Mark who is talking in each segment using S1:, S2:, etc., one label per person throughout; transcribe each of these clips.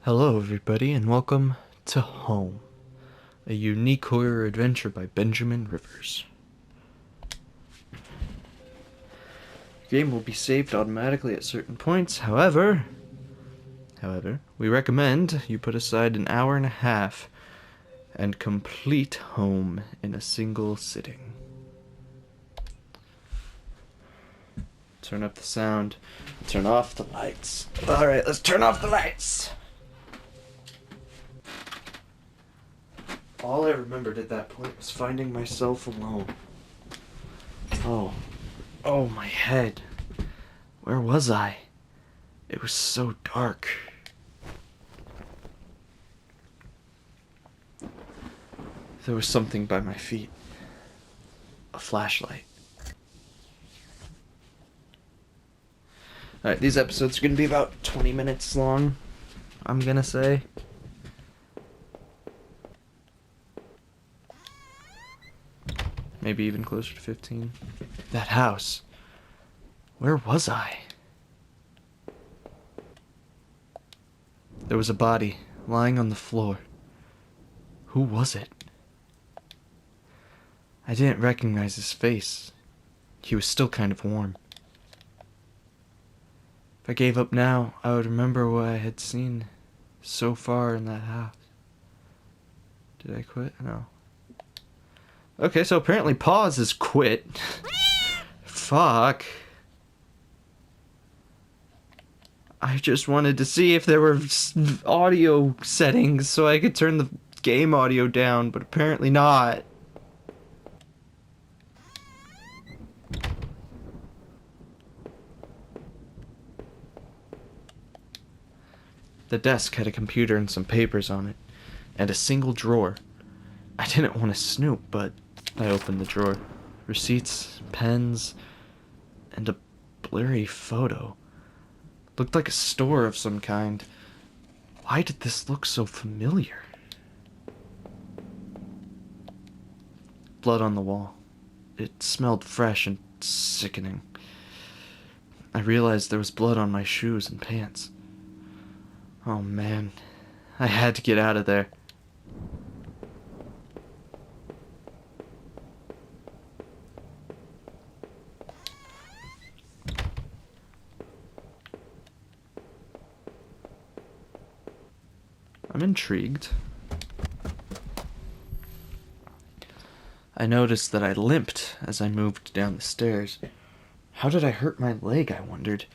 S1: Hello, everybody, and welcome to Home, a unique horror adventure by Benjamin Rivers. The game will be saved automatically at certain points. However, we recommend you put aside an hour and a half and complete Home in a single sitting. Turn up the sound, turn off the lights. Alright, let's turn off the lights! All I remembered at that point was finding myself alone. Oh, my head. Where was I? It was so dark. There was something by my feet. A flashlight. Alright, these episodes are going to be about 20 minutes long, I'm going to say. Maybe even closer to 15. That house. Where was I? There was a body lying on the floor. Who was it? I didn't recognize his face. He was still kind of warm. If I gave up now, I would remember what I had seen so far in that house. Did I quit? No. Okay, so apparently pause is quit. Fuck. I just wanted to see if there were audio settings so I could turn the game audio down, but apparently not. The desk had a computer and some papers on it, and a single drawer. I didn't want to snoop, but I opened the drawer. Receipts, pens, and a blurry photo. Looked like a store of some kind. Why did this look so familiar? Blood on the wall. It smelled fresh and sickening. I realized there was blood on my shoes and pants. Oh man, I had to get out of there. I'm intrigued. I noticed that I limped as I moved down the stairs. How did I hurt my leg, I wondered.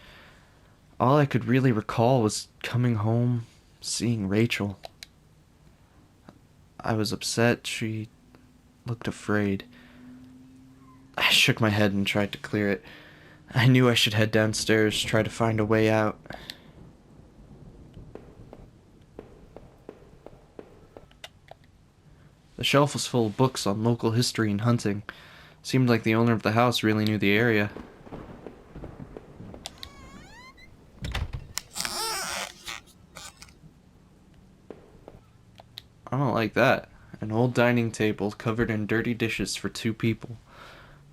S1: All I could really recall was coming home, seeing Rachel. I was upset. She looked afraid. I shook my head and tried to clear it. I knew I should head downstairs, try to find a way out. The shelf was full of books on local history and hunting. Seemed like the owner of the house really knew the area. I don't like that. An old dining table covered in dirty dishes for 2 people.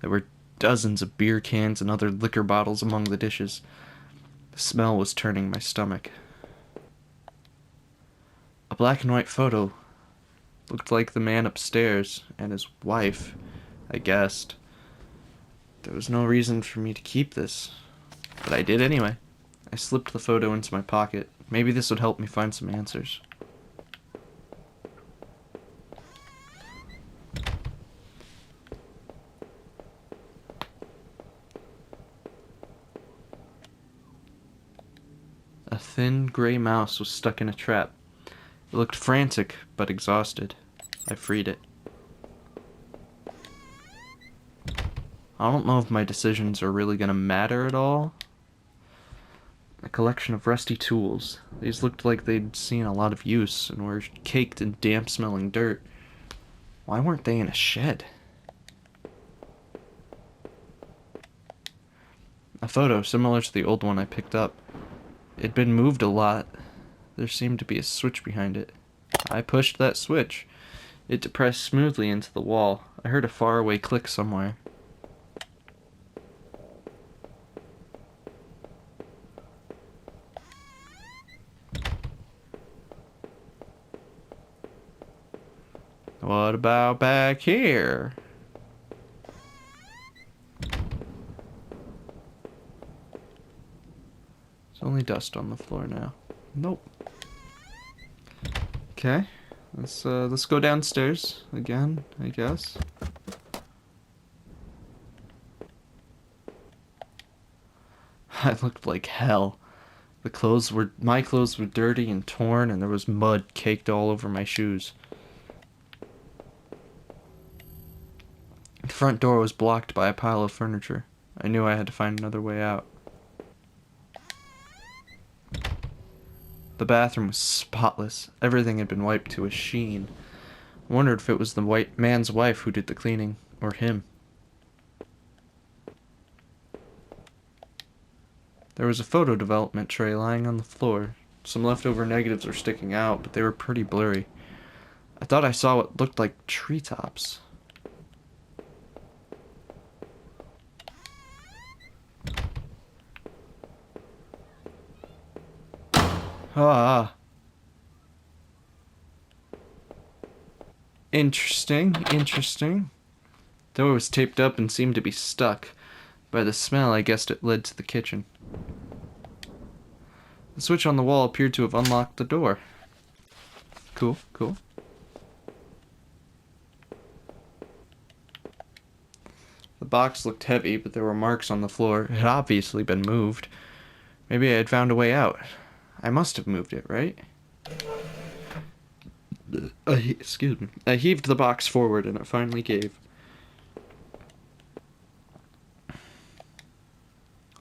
S1: There were dozens of beer cans and other liquor bottles among the dishes. The smell was turning my stomach. A black and white photo. Looked like the man upstairs and his wife, I guessed. There was no reason for me to keep this, but I did anyway. I slipped the photo into my pocket. Maybe this would help me find some answers. A thin gray mouse was stuck in a trap. It looked frantic, but exhausted. I freed it. I don't know if my decisions are really gonna matter at all. A collection of rusty tools. These looked like they'd seen a lot of use and were caked in damp-smelling dirt. Why weren't they in a shed? A photo similar to the old one I picked up. It'd been moved a lot. There seemed to be a switch behind it. I pushed that switch. It depressed smoothly into the wall. I heard a faraway click somewhere. What about back here? There's only dust on the floor now. Nope. Okay. Let's go downstairs again, I guess. I looked like hell. My clothes were dirty and torn, and there was mud caked all over my shoes. The front door was blocked by a pile of furniture. I knew I had to find another way out. The bathroom was spotless. Everything had been wiped to a sheen. I wondered if it was the white man's wife who did the cleaning, or him. There was a photo development tray lying on the floor. Some leftover negatives were sticking out, but they were pretty blurry. I thought I saw what looked like treetops. Ah. Interesting. The door was taped up and seemed to be stuck. By the smell, I guessed it led to the kitchen. The switch on the wall appeared to have unlocked the door. Cool. The box looked heavy, but there were marks on the floor. It had obviously been moved. Maybe I had found a way out. I must have moved it, right? Excuse me. I heaved the box forward and it finally gave.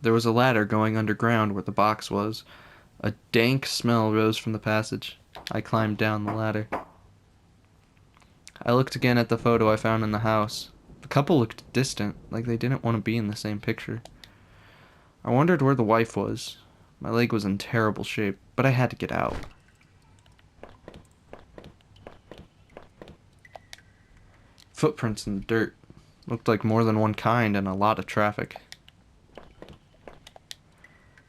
S1: There was a ladder going underground where the box was. A dank smell rose from the passage. I climbed down the ladder. I looked again at the photo I found in the house. The couple looked distant, like they didn't want to be in the same picture. I wondered where the wife was. My leg was in terrible shape, but I had to get out. Footprints in the dirt. Looked like more than one kind and a lot of traffic.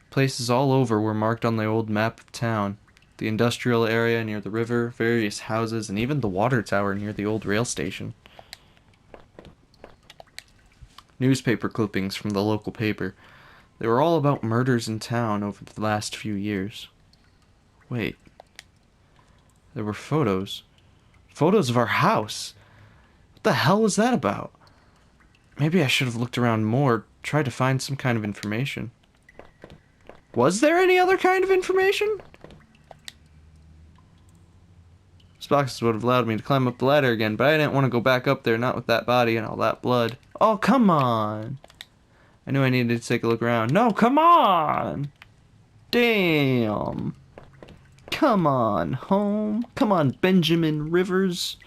S1: Places all over were marked on the old map of town. The industrial area near the river, various houses, and even the water tower near the old rail station. Newspaper clippings from the local paper. They were all about murders in town over the last few years. Wait. There were photos. Photos of our house. What the hell was that about? Maybe I should have looked around more, tried to find some kind of information. Was there any other kind of information? These boxes would have allowed me to climb up the ladder again, but I didn't want to go back up there, not with that body and all that blood. Oh, come on! I knew I needed to take a look around. No, come on! Damn! Come on, home. Come on, Benjamin Rivers.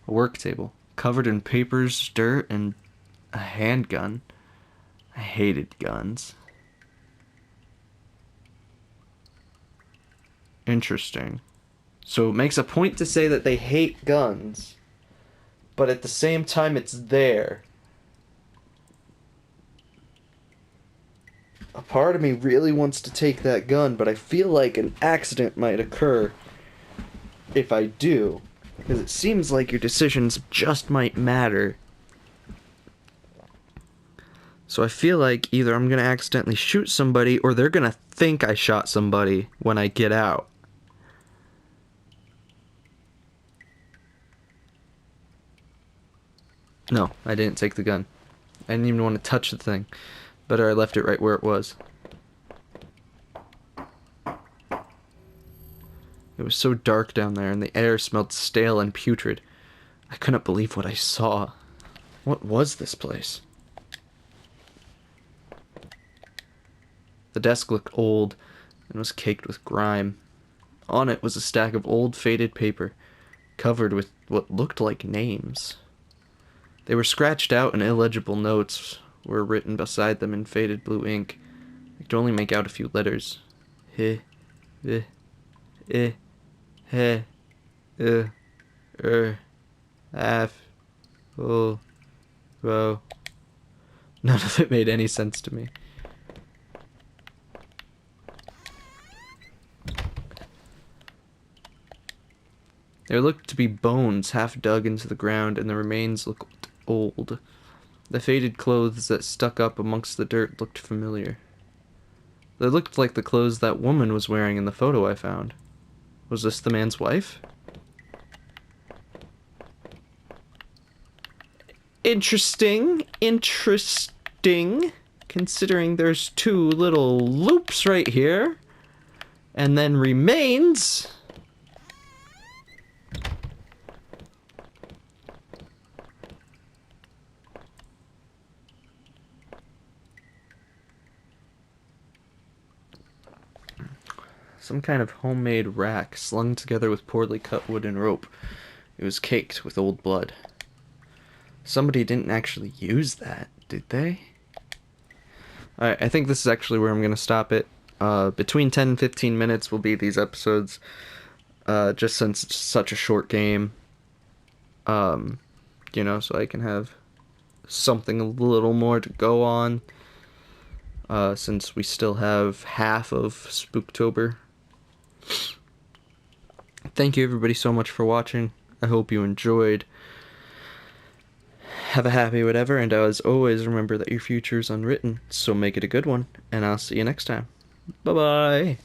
S1: A work table, covered in papers, dirt, and a handgun. I hated guns. Interesting. So it makes a point to say that they hate guns, but at the same time it's there. A part of me really wants to take that gun, but I feel like an accident might occur if I do, because it seems like your decisions just might matter. So I feel like either I'm gonna accidentally shoot somebody or they're gonna think I shot somebody when I get out. No, I didn't take the gun. I didn't even want to touch the thing. Better I left it right where it was. It was so dark down there and the air smelled stale and putrid. I couldn't believe what I saw. What was this place? The desk looked old and was caked with grime. On it was a stack of old faded paper, covered with what looked like names. They were scratched out and illegible notes were written beside them in faded blue ink. I could only make out a few letters. H, V, I, H, F, O, Ro. None of it made any sense to me. There looked to be bones half dug into the ground, and the remains looked old. The faded clothes that stuck up amongst the dirt looked familiar. They looked like the clothes that woman was wearing in the photo I found. Was this the man's wife? Interesting. Interesting. Considering there's two little loops right here. And then remains. Some kind of homemade rack slung together with poorly cut wood and rope. It was caked with old blood. Somebody didn't actually use that, did they? Alright, I think this is actually where I'm going to stop it. Between 10 and 15 minutes will be these episodes. Just since it's such a short game. You know, so I can have something a little more to go on. Since we still have half of Spooktober. Thank you everybody so much for watching. I hope you enjoyed. Have a happy whatever, and as always, remember that your future is unwritten, so make it a good one, and I'll see you next time. Bye-bye!